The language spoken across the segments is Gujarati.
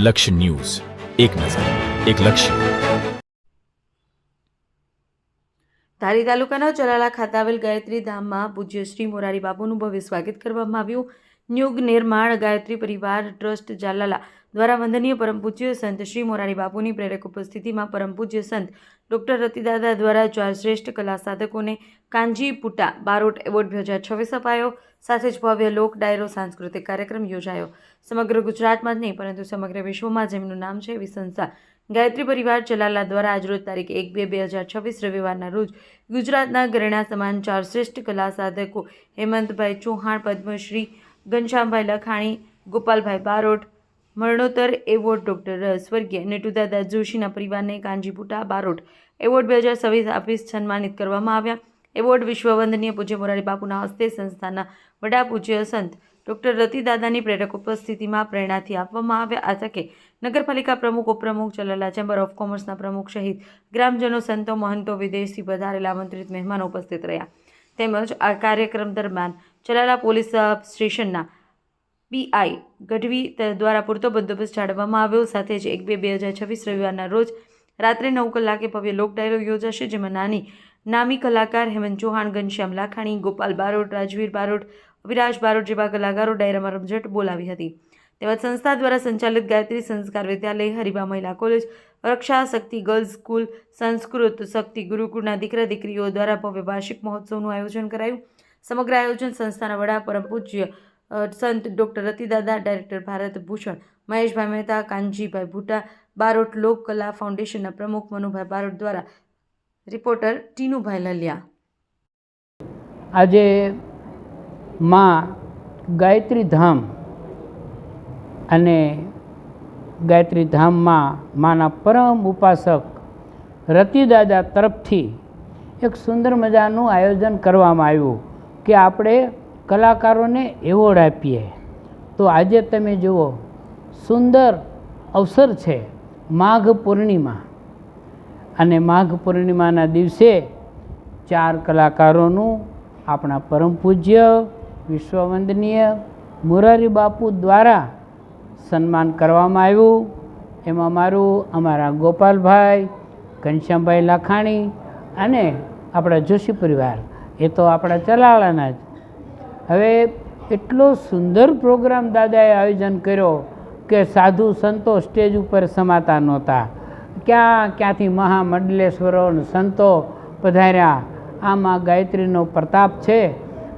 લક્ષ્ય ન્યૂઝ, એક નજર, એક લક્ષ્ય. ધારી તાલુકાના ચલાલા ખાતે આવેલ ગાયત્રી ધામમાં પૂજ્ય શ્રી મોરારી બાપુનું ભવ્ય સ્વાગત કરવામાં આવ્યું. ન્યુગ નિર્માણ ગાયત્રી પરિવાર ટ્રસ્ટ જાલાલા દ્વારા વંદનીય પરમ પૂજ્ય સંત શ્રી મોરારી બાપુની પ્રેરક ઉપસ્થિતિમાં પરમ પૂજ્ય સંત ડૉક્ટર રતિદાદા દ્વારા 4 શ્રેષ્ઠ કલા સાધકોને કાંજી પુટા બારોટ એવોર્ડ 2026 અપાયો. સાથે જ ભવ્ય લોક ડાયરો સાંસ્કૃતિક કાર્યક્રમ યોજાયો. સમગ્ર ગુજરાતમાં જ નહીં પરંતુ સમગ્ર વિશ્વમાં જેમનું નામ છે એવી સંસ્થા ગાયત્રી પરિવાર ચલાલા દ્વારા આજરોજ તારીખ 1/2/2026 રવિવારના રોજ ગુજરાતના ઘરેણા સમાન 4 શ્રેષ્ઠ કલા સાધકો હેમંતભાઈ ચૌહાણ પદ્મશ્રી, ઘનશ્યામભાઈ લખાણી, ગોપાલભાઈ બારોટ મરણોત્તર એવોર્ડ, ડૉક્ટર સ્વર્ગીય નેટુદાદા જોશીના પરિવારને કાંજીપુટા બારોટ એવોર્ડ 2026 આપી સન્માનિત કરવામાં આવ્યા. એવોર્ડ વિશ્વ વંદનીય પૂજ્ય મોરારી બાપુના હસ્તે સંસ્થાના વડા પૂજ્ય સંત ડૉક્ટર રતિદાદાની પ્રેરક ઉપસ્થિતિમાં પ્રેરણાથી આપવામાં આવ્યા. આ તકે નગરપાલિકા પ્રમુખ, ઉપપ્રમુખ, ચલાલા ચેમ્બર ઓફ કોમર્સના પ્રમુખ સહિત ગ્રામજનો, સંતો, મહંતો, વિદેશથી પધારેલા આમંત્રિત મહેમાનો ઉપસ્થિત રહ્યા. તેમજ આ કાર્યક્રમ દરમિયાન ચલાલા પોલીસ સ્ટેશનના પીઆઈ ગઢવી દ્વારા પૂરતો બંદોબસ્ત જાળવવામાં આવ્યો. સાથે જ 1/2/2026 રવિવારના રોજ રાત્રે 9 કલાકે ભવ્ય લોક ડાયરો યોજાશે, જેમાં નામી કલાકાર હેમંત ચૌહાણ, ઘનશ્યામ લાખાણી, ગોપાલ બારોટ, રાજવીર બારોટ, વિરાજ બારોટ જેવા કલાકારો ડાયરામાં રમઝટ બોલાવી હતી. તેમજ સંસ્થા દ્વારા સંચાલિત ગાયત્રી સંસ્કાર વિદ્યાલય, હરિભા મહિલા કોલેજ, રક્ષા શક્તિ ગર્લ્સ સ્કૂલ, સંસ્કૃત શક્તિ ગુરુકુળના દીકરા દીકરીઓ દ્વારા ભવ્ય વાર્ષિક મહોત્સવનું આયોજન કરાયું. સમગ્ર આયોજન સંસ્થાના વડા પરમ પૂજ્ય સંત ડૉક્ટર રતિદાદા, ડાયરેક્ટર ભારત ભૂષણ, મહેશભાઈ મહેતા, કાનજીભાઈ ભુટ્ટા, બારોટ લોક કલા ફાઉન્ડેશનના પ્રમુખ મનુભાઈ બારોટ દ્વારા. રિપોર્ટર ટીનુભાઈ લલિયા. આજે માં ગાયત્રી ધામ અને ગાયત્રી ધામમાં માના પરમ ઉપાસક રતિદાદા તરફથી એક સુંદર મજાનું આયોજન કરવામાં આવ્યું કે આપણે કલાકારોને એવોર્ડ આપીએ. તો આજે તમે જુઓ, સુંદર અવસર છે માઘ પૂર્ણિમા, અને માઘ પૂર્ણિમાના દિવસે 4 કલાકારોનું આપણા પરમ પૂજ્ય વિશ્વવંદનીય મોરારી બાપુ દ્વારા સન્માન કરવામાં આવ્યું. એમાં અમારા ગોપાલભાઈ, ઘનશ્યામભાઈ લાખાણી અને આપણા જોશી પરિવાર, એ તો આપણા ચલાલાના જ. હવે એટલો સુંદર પ્રોગ્રામ દાદાએ આયોજન કર્યો કે સાધુ સંતો સ્ટેજ ઉપર સમાતા નહોતા. ક્યાંથી મહામંડલેશ્વરો સંતો પધાર્યા. આમાં ગાયત્રીનો પ્રતાપ છે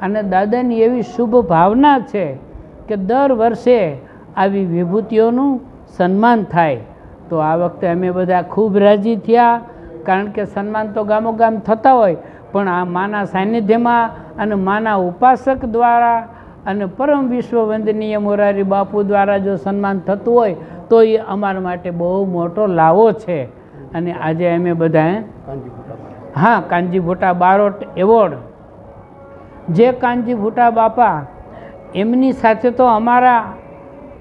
અને દાદાની એવી શુભ ભાવના છે કે દર વર્ષે આવી વિભૂતિઓનું સન્માન થાય. તો આ વખતે અમે બધા ખૂબ રાજી થયા, કારણ કે સન્માન તો ગામોગામ થતા હોય, પણ આ માના સાનિધ્યમાં અને માના ઉપાસક દ્વારા અને પરમ વિશ્વ વંદનીય મોરારી બાપુ દ્વારા જો સન્માન થતું હોય તો એ અમારા માટે બહુ મોટો લાવો છે. અને આજે અમે બધાએ કાંજીભુટા બારોટ એવોર્ડ, જે કાંજીભુટા બાપા, એમની સાથે તો અમારા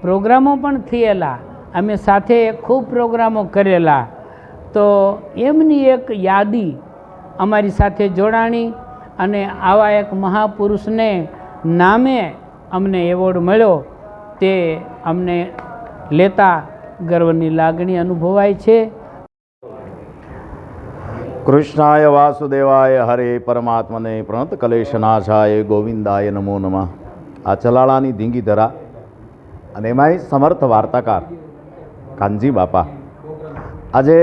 પ્રોગ્રામો પણ થયેલા, અમે સાથે ખૂબ પ્રોગ્રામો કરેલા. તો એમની એક યાદી અમારી સાથે જોડાણી અને આવા એક મહાપુરુષને નામે અમને એવોર્ડ મળ્યો, તે અમને લેતા ગર્વની લાગણી અનુભવાય છે. કૃષ્ણાય વાસુદેવાય હરે પરમાત્મને પ્રણત કલેશનાશાય ગોવિંદાય નમો નમઃ. આ ચલાળાની ધીંગી ધરા અને એમાંય સમર્થ વાર્તાકાર કાનજી બાપા. આજે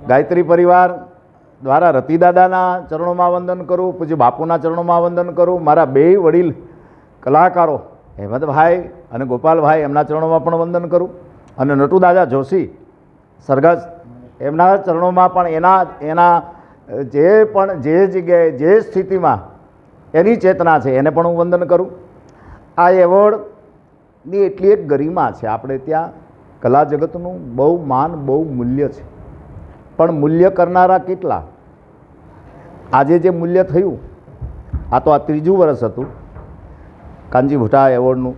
ગાયત્રી પરિવાર દ્વારા રતિદાદાના ચરણોમાં વંદન કરું, પૂજ્ય બાપુના ચરણોમાં વંદન કરું. મારા 2 વડીલ કલાકારો હેમંતભાઈ અને ગોપાલભાઈ, એમના ચરણોમાં પણ વંદન કરું. અને નટુદાદા જોશી સરઘસ, એમના ચરણોમાં પણ એના જે જગ્યાએ જે સ્થિતિમાં એની ચેતના છે એને પણ હું વંદન કરું. આ એવોર્ડની એટલી એક ગરિમા છે. આપણે ત્યાં કલા જગતનું બહુ માન, બહુ મૂલ્ય છે, પણ મૂલ્ય કરનારા કેટલા? આજે જે મૂલ્ય થયું, આ તો આ 3જું વર્ષ હતું કાંજીભુટા એવોર્ડનું,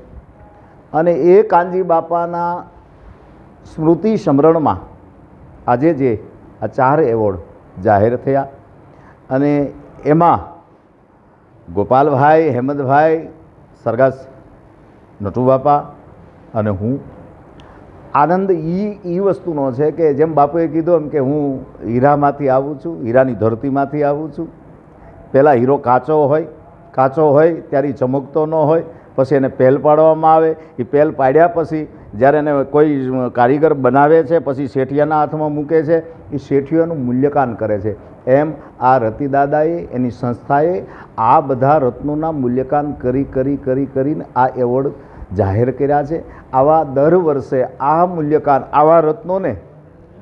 અને એ કાનજી બાપાના સ્મૃતિ સમરણમાં આજે જે આ 4 એવોર્ડ જાહેર થયા, અને એમાં ગોપાલભાઈ, હેમંતભાઈ, સરઘસ નટુબાપા અને હું આનંદ એ વસ્તુનો છે કે જેમ બાપુએ કીધું એમ કે હું હીરામાંથી આવું છું, હીરાની ધરતીમાંથી આવું છું. પહેલાં હીરો કાચો હોય ત્યારે ઈ ચમકતો ન હોય, પછી એને પેલ પાડવામાં આવે. એ પેલ પાડ્યા પછી જ્યારે એને કોઈ કારીગર બનાવે છે, પછી શેઠિયાના હાથમાં મૂકે છે, એ શેઠિયાનું મૂલ્યાંકન કરે છે. એમ આ રતિદાદાએ એની સંસ્થાએ આ બધા રત્નોના મૂલ્યાંકન કરીને આ એવોર્ડ જાહેર કર્યા છે. આવા દર વર્ષે આ મૂલ્યાંકન આવા રત્નોને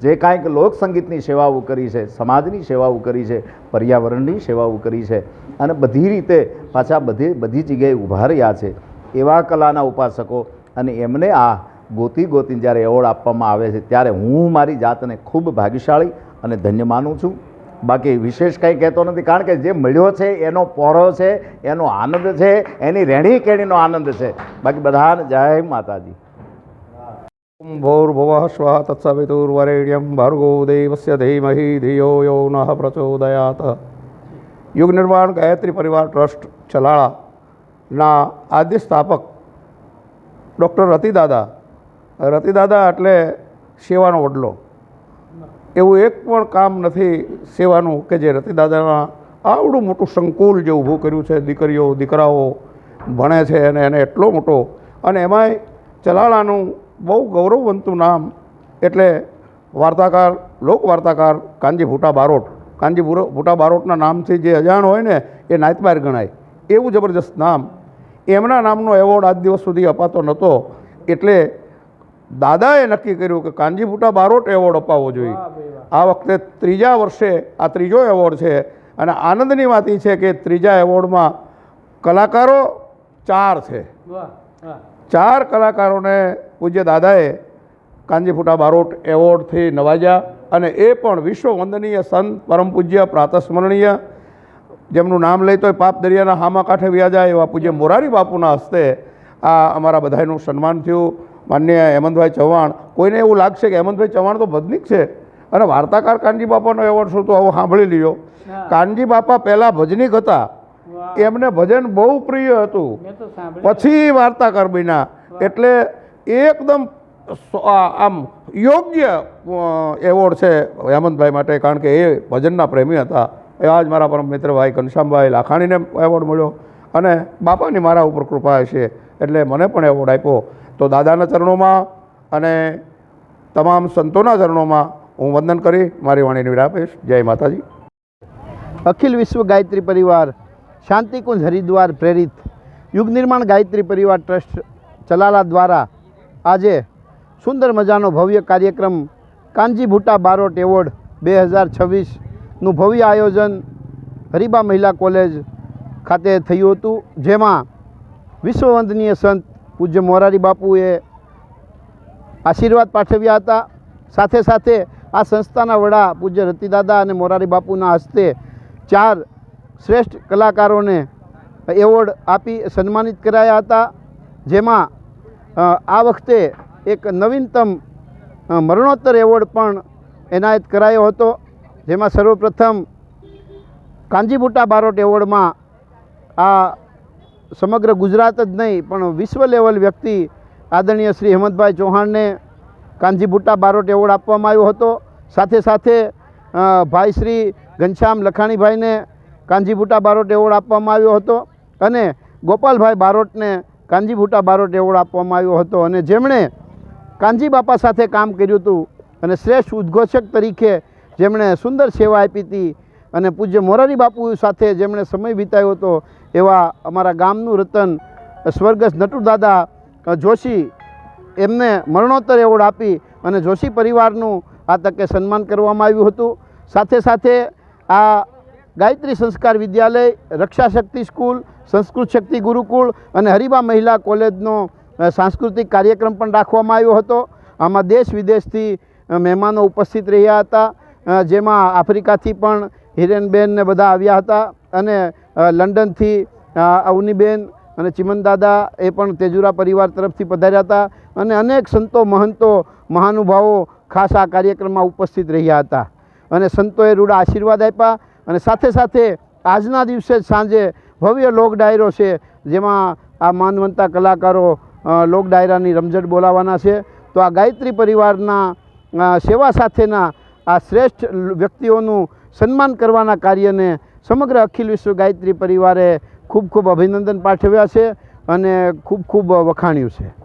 જે કાંઈક લોકસંગીતની સેવાઓ કરી છે, સમાજની સેવાઓ કરી છે, પર્યાવરણની સેવાઓ કરી છે અને બધી રીતે પાછા બધી જગ્યાએ ઊભા રહ્યા છે એવા કલાના ઉપાસકો અને એમને આ ગોતીને જ્યારે એવોર્ડ આપવામાં આવે છે ત્યારે હું મારી જાતને ખૂબ ભાગ્યશાળી અને ધન્ય માનું છું. બાકી વિશેષ કંઈ કહેતો નથી, કારણ કે જે મળ્યો છે એનો પોરો છે, એનો આનંદ છે, એની રહેણી કેણીનો આનંદ છે. બાકી બધાને જય માતાજી. ભૂર્ભુવઃ સ્વઃ તત્સવિતુર્વરેણ્યં ભર્ગો દેવસ્ય ધીમહિ ધિયો યો નઃ પ્રચોદયાત. યુગ નિર્માણ ગાયત્રી પરિવાર ટ્રસ્ટ ચલાળાના આદ્ય સ્થાપક ડૉક્ટર રતિદાદા એટલે સેવાનો વડલો. એવું એક પણ કામ નથી સેવાનું કે જે રતિદાદાના આવડું મોટું સંકુલ જે ઊભું કર્યું છે. દીકરીઓ દીકરાઓ ભણે છે અને એને એટલો મોટો, અને એમાંય ચલાળાનું બહુ ગૌરવવંતું નામ એટલે વાર્તાકાર, લોકવાર્તાકાર કાનજી ભૂટા બારોટ. કાનજી ભૂટા બારોટના નામથી જે અજાણ હોય ને એ નાયતબાર ગણાય, એવું જબરજસ્ત નામ. એમના નામનો એવોર્ડ આજ દિવસ સુધી અપાતો નહોતો, એટલે દાદાએ નક્કી કર્યું કે કાનજી ભૂટા બારોટ એવોર્ડ અપાવવો જોઈએ. આ વખતે ત્રીજા વર્ષે આ ત્રીજો એવોર્ડ છે અને આનંદની વાત એ છે કે ત્રીજા એવોર્ડમાં કલાકારો 4 છે. 4 કલાકારોને પૂજ્ય દાદાએ કાનજી ભૂટા બારોટ એવોર્ડથી નવાજ્યા, અને એ પણ વિશ્વ વંદનીય સંત પરમ પૂજ્ય પ્રાતસ્મરણીય, જેમનું નામ લઈ તોય પાપ દરિયાના હામા કાંઠે વ્યા જાય એવા પૂજ્ય મોરારી બાપુના હસ્તે આ અમારા બધાનું સન્માન થયું. માનનીય હેમંતભાઈ ચૌહાણ, કોઈને એવું લાગશે કે હેમંતભાઈ ચૌહાણ તો ભજનીક છે અને વાર્તાકાર કાનજી બાપાનો એવોર્ડ શું, તો આવું સાંભળી લ્યો. કાનજી બાપા પહેલાં ભજનીક હતા, એમને ભજન બહુ પ્રિય હતું, પછી વાર્તાકાર બન્યા. એટલે એકદમ આમ યોગ્ય એવોર્ડ છે હેમંતભાઈ માટે, કારણ કે એ ભજનના પ્રેમી હતા. એવા જ મારા પરમ મિત્રભાઈ ઘનશ્યામભાઈ લાખાણીને એવોર્ડ મળ્યો અને બાપાની મારા ઉપર કૃપા હશે એટલે મને પણ એવોર્ડ આપ્યો. તો દાદાના ચરણોમાં અને તમામ સંતોના ચરણોમાં હું વંદન કરી મારી વાણીને વિરામ આપીશ. જય માતાજી. અખિલ વિશ્વ ગાયત્રી પરિવાર શાંતિકુંજ હરિદ્વાર પ્રેરિત યુગ નિર્માણ ગાયત્રી પરિવાર ટ્રસ્ટ ચલાલા દ્વારા આજે સુંદર મજાનો ભવ્ય કાર્યક્રમ કાનજી ભૂટા બારોટ એવોર્ડ 2026નું ભવ્ય આયોજન હરિબા મહિલા કોલેજ ખાતે થયું હતું, જેમાં વિશ્વવંદનીય સંત પૂજ્ય મોરારી બાપુએ આશીર્વાદ પાઠવ્યા હતા. સાથે સાથે આ સંસ્થાના વડા પૂજ્ય રતિદાદા અને મોરારી બાપુના હસ્તે 4 શ્રેષ્ઠ કલાકારોને એવોર્ડ આપી સન્માનિત કરાયા હતા, જેમાં આ વખતે એક નવીનતમ મરણોત્તર એવોર્ડ પણ એનાયત કરાયો હતો, જેમાં સર્વપ્રથમ કાનજી ભૂટા બારોટ એવોર્ડમાં આ સમગ્ર ગુજરાત જ નહીં પણ વિશ્વ લેવલ વ્યક્તિ આદરણીય શ્રી હેમંતભાઈ ચૌહાણને કાનજી ભૂટા બારોટ એવોર્ડ આપવામાં આવ્યો હતો. સાથે સાથે ભાઈ શ્રી ઘનશ્યામ લખાણીભાઈને કાનજી ભૂટા બારોટ એવોર્ડ આપવામાં આવ્યો હતો અને ગોપાલભાઈ બારોટને કાનજી ભૂટા બારોટ એવોર્ડ આપવામાં આવ્યો હતો. અને જેમણે કાનજી બાપા સાથે કામ કર્યું હતું અને શ્રેષ્ઠ ઉદ્ઘોષક તરીકે જેમણે સુંદર સેવા આપી હતી અને પૂજ્ય મોરારી બાપુ સાથે જેમણે સમય વિતાવ્યો હતો એવા અમારા ગામનું રતન સ્વર્ગસ્થ નટુદાદા જોશી, એમને મરણોત્તર એવોર્ડ આપી અને જોશી પરિવારનું આ તકે સન્માન કરવામાં આવ્યું હતું. સાથે સાથે આ ગાયત્રી સંસ્કાર વિદ્યાલય, રક્ષા શક્તિ સ્કૂલ, સંસ્કૃત શક્તિ ગુરુકુળ અને હરિબા મહિલા કોલેજનો સાંસ્કૃતિક કાર્યક્રમ પણ રાખવામાં આવ્યો હતો. આમાં દેશ વિદેશથી મહેમાનો ઉપસ્થિત રહ્યા હતા, જેમાં આફ્રિકાથી પણ હિરેનબેન ને બધા આવ્યા હતા અને લંડનથી અવનીબેન અને ચિમનદાદા એ પણ તેજુરા પરિવાર તરફથી પધાર્યા હતા અને અનેક સંતો મહંતો મહાનુભાવો ખાસ આ કાર્યક્રમમાં ઉપસ્થિત રહ્યા હતા અને સંતોએ રૂડા આશીર્વાદ આપ્યા. અને સાથે સાથે આજના દિવસે જ સાંજે ભવ્ય લોક ડાયરો છે, જેમાં આ માનવંતા કલાકારો લોક ડાયરાની રમઝટ બોલાવવાના છે. તો આ ગાયત્રી પરિવારના સેવા સાથેના આ શ્રેષ્ઠ વ્યક્તિઓનું સન્માન કરવાના કાર્યને સમગ્ર અખિલ વિશ્વ ગાયત્રી પરિવારે ખૂબ ખૂબ અભિનંદન પાઠવ્યા છે અને ખૂબ ખૂબ વખાણ્યું છે.